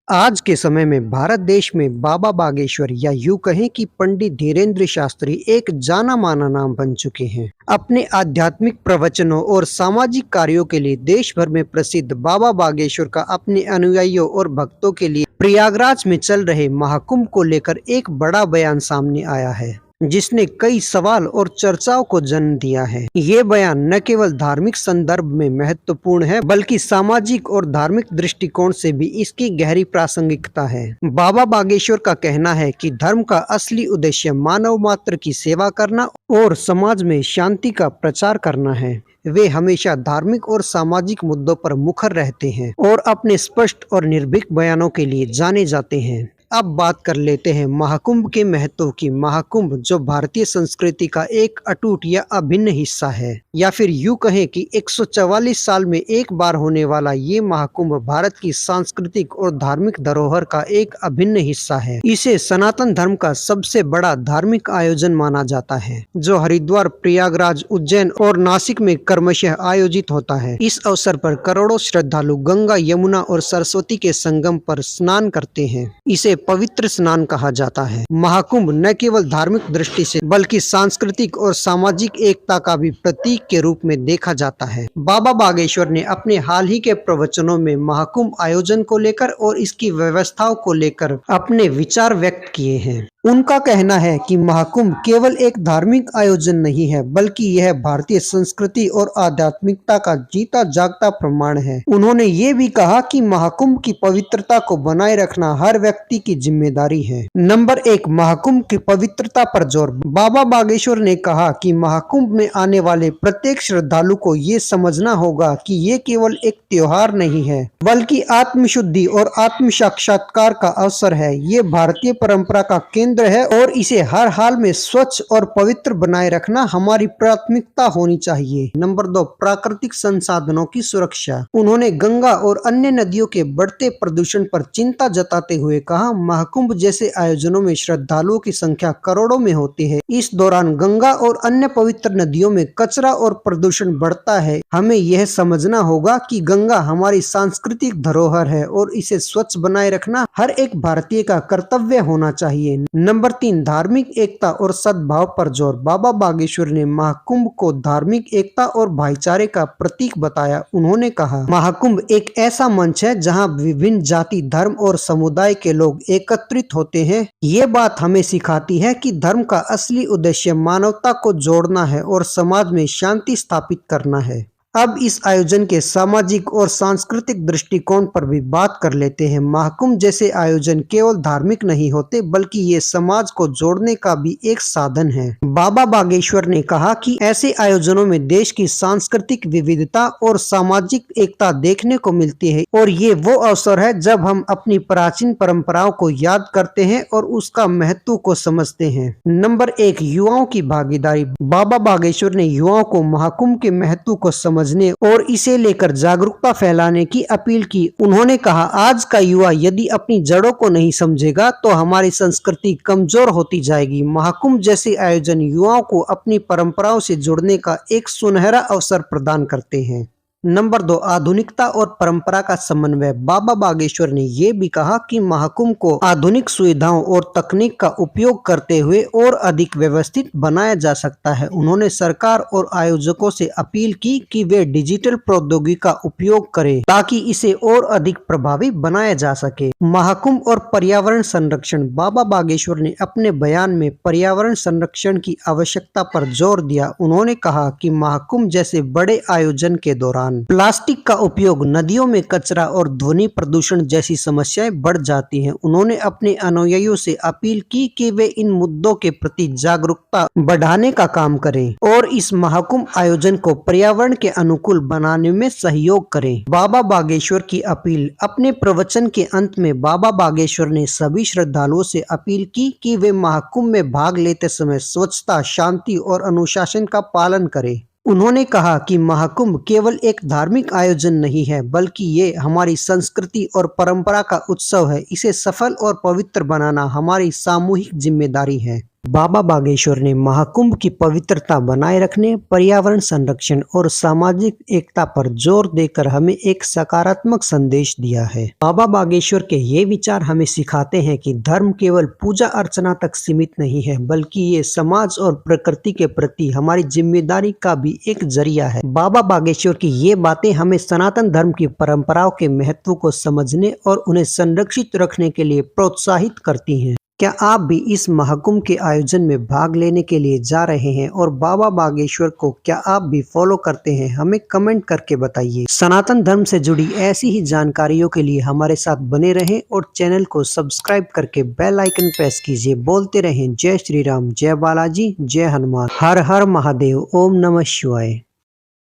आज के समय में भारत देश में बाबा बागेश्वर या यूं कहें कि पंडित धीरेन्द्र शास्त्री एक जाना माना नाम बन चुके हैं। अपने आध्यात्मिक प्रवचनों और सामाजिक कार्यों के लिए देश भर में प्रसिद्ध बाबा बागेश्वर का अपने अनुयायियों और भक्तों के लिए प्रयागराज में चल रहे महाकुंभ को लेकर एक बड़ा बयान सामने आया है, जिसने कई सवाल और चर्चाओं को जन्म दिया है। ये बयान न केवल धार्मिक संदर्भ में महत्वपूर्ण है, बल्कि सामाजिक और धार्मिक दृष्टिकोण से भी इसकी गहरी प्रासंगिकता है। बाबा बागेश्वर का कहना है कि धर्म का असली उद्देश्य मानव मात्र की सेवा करना और समाज में शांति का प्रचार करना है। वे हमेशा धार्मिक और सामाजिक मुद्दों पर मुखर रहते हैं और अपने स्पष्ट और निर्भीक बयानों के लिए जाने जाते हैं। अब बात कर लेते हैं महाकुंभ के महत्व की। महाकुंभ जो भारतीय संस्कृति का एक अटूट या अभिन्न हिस्सा है, या फिर यूं कहें कि 144 साल में एक बार होने वाला ये महाकुंभ भारत की सांस्कृतिक और धार्मिक धरोहर का एक अभिन्न हिस्सा है। इसे सनातन धर्म का सबसे बड़ा धार्मिक आयोजन माना जाता है, जो हरिद्वार, प्रयागराज, उज्जैन और नासिक में क्रमशः आयोजित होता है। इस अवसर पर करोड़ों श्रद्धालु गंगा, यमुना और सरस्वती के संगम पर स्नान करते हैं। इसे पवित्र स्नान कहा जाता है। महाकुंभ न केवल धार्मिक दृष्टि से बल्कि सांस्कृतिक और सामाजिक एकता का भी प्रतीक के रूप में देखा जाता है। बाबा बागेश्वर ने अपने हाल ही के प्रवचनों में महाकुंभ आयोजन को लेकर और इसकी व्यवस्थाओं को लेकर अपने विचार व्यक्त किए हैं। उनका कहना है कि महाकुंभ केवल एक धार्मिक आयोजन नहीं है, बल्कि यह भारतीय संस्कृति और आध्यात्मिकता का जीता जागता प्रमाण है। उन्होंने ये भी कहा कि महाकुंभ की पवित्रता को बनाए रखना हर व्यक्ति की जिम्मेदारी है। नंबर 1, महाकुंभ की पवित्रता पर जोर। बाबा बागेश्वर ने कहा कि महाकुंभ में आने वाले प्रत्येक श्रद्धालु को ये समझना होगा कि ये केवल एक त्योहार नहीं है, बल्कि आत्मशुद्धि और आत्म साक्षात्कार का अवसर है। ये भारतीय परंपरा का केंद्र है और इसे हर हाल में स्वच्छ और पवित्र बनाए रखना हमारी प्राथमिकता होनी चाहिए। नंबर 2, प्राकृतिक संसाधनों की सुरक्षा। उन्होंने गंगा और अन्य नदियों के बढ़ते प्रदूषण पर चिंता जताते हुए कहा, महाकुंभ जैसे आयोजनों में श्रद्धालुओं की संख्या करोड़ों में होती है। इस दौरान गंगा और अन्य पवित्र नदियों में कचरा और प्रदूषण बढ़ता है। हमें यह समझना होगा कि गंगा हमारी सांस्कृतिक धरोहर है और इसे स्वच्छ बनाए रखना हर एक भारतीय का कर्तव्य होना चाहिए। नंबर 3, धार्मिक एकता और सद्भाव पर जोर। बाबा बागेश्वर ने महाकुंभ को धार्मिक एकता और भाईचारे का प्रतीक बताया। उन्होंने कहा, महाकुंभ एक ऐसा मंच है जहां विभिन्न जाति, धर्म और समुदाय के लोग एकत्रित होते हैं। ये बात हमें सिखाती है कि धर्म का असली उद्देश्य मानवता को जोड़ना है और समाज में शांति स्थापित करना है। अब इस आयोजन के सामाजिक और सांस्कृतिक दृष्टिकोण पर भी बात कर लेते हैं। महाकुंभ जैसे आयोजन केवल धार्मिक नहीं होते, बल्कि ये समाज को जोड़ने का भी एक साधन है। बाबा बागेश्वर ने कहा कि ऐसे आयोजनों में देश की सांस्कृतिक विविधता और सामाजिक एकता देखने को मिलती है और ये वो अवसर है जब हम अपनी प्राचीन परंपराओं को याद करते हैं और उसका महत्व को समझते हैं। नंबर 1, युवाओं की भागीदारी। बाबा बागेश्वर ने युवाओं को महाकुंभ के महत्व को समझने और इसे लेकर जागरूकता फैलाने की अपील की। उन्होंने कहा, आज का युवा यदि अपनी जड़ों को नहीं समझेगा तो हमारी संस्कृति कमजोर होती जाएगी। महाकुंभ जैसे आयोजन युवाओं को अपनी परंपराओं से जुड़ने का एक सुनहरा अवसर प्रदान करते हैं। नंबर 2, आधुनिकता और परंपरा का समन्वय। बाबा बागेश्वर ने यह भी कहा कि महाकुंभ को आधुनिक सुविधाओं और तकनीक का उपयोग करते हुए और अधिक व्यवस्थित बनाया जा सकता है। उन्होंने सरकार और आयोजकों से अपील की कि वे डिजिटल प्रौद्योगिकी का उपयोग करें ताकि इसे और अधिक प्रभावी बनाया जा सके। महाकुंभ और पर्यावरण संरक्षण। बाबा बागेश्वर ने अपने बयान में पर्यावरण संरक्षण की आवश्यकता पर जोर दिया। उन्होंने कहा कि महाकुंभ जैसे बड़े आयोजन के दौरान प्लास्टिक का उपयोग, नदियों में कचरा और ध्वनि प्रदूषण जैसी समस्याएं बढ़ जाती हैं। उन्होंने अपने अनुयायियों से अपील की कि वे इन मुद्दों के प्रति जागरूकता बढ़ाने का काम करें और इस महाकुंभ आयोजन को पर्यावरण के अनुकूल बनाने में सहयोग करें। बाबा बागेश्वर की अपील। अपने प्रवचन के अंत में बाबा बागेश्वर ने सभी श्रद्धालुओं से अपील की कि वे महाकुंभ में भाग लेते समय स्वच्छता, शांति और अनुशासन का पालन करें। उन्होंने कहा कि महाकुंभ केवल एक धार्मिक आयोजन नहीं है, बल्कि ये हमारी संस्कृति और परंपरा का उत्सव है। इसे सफल और पवित्र बनाना हमारी सामूहिक जिम्मेदारी है। बाबा बागेश्वर ने महाकुंभ की पवित्रता बनाए रखने, पर्यावरण संरक्षण और सामाजिक एकता पर जोर देकर हमें एक सकारात्मक संदेश दिया है। बाबा बागेश्वर के ये विचार हमें सिखाते हैं कि धर्म केवल पूजा अर्चना तक सीमित नहीं है, बल्कि ये समाज और प्रकृति के प्रति हमारी जिम्मेदारी का भी एक जरिया है। बाबा बागेश्वर की ये बातें हमें सनातन धर्म की परंपराओं के महत्व को समझने और उन्हें संरक्षित रखने के लिए प्रोत्साहित करती हैं। क्या आप भी इस महाकुंभ के आयोजन में भाग लेने के लिए जा रहे हैं और बाबा बागेश्वर को क्या आप भी फॉलो करते हैं? हमें कमेंट करके बताइए। सनातन धर्म से जुड़ी ऐसी ही जानकारियों के लिए हमारे साथ बने रहें और चैनल को सब्सक्राइब करके बेल आइकन प्रेस कीजिए। बोलते रहें जय श्री राम, जय बालाजी, जय हनुमान, हर हर महादेव, ओम नमः शिवाय।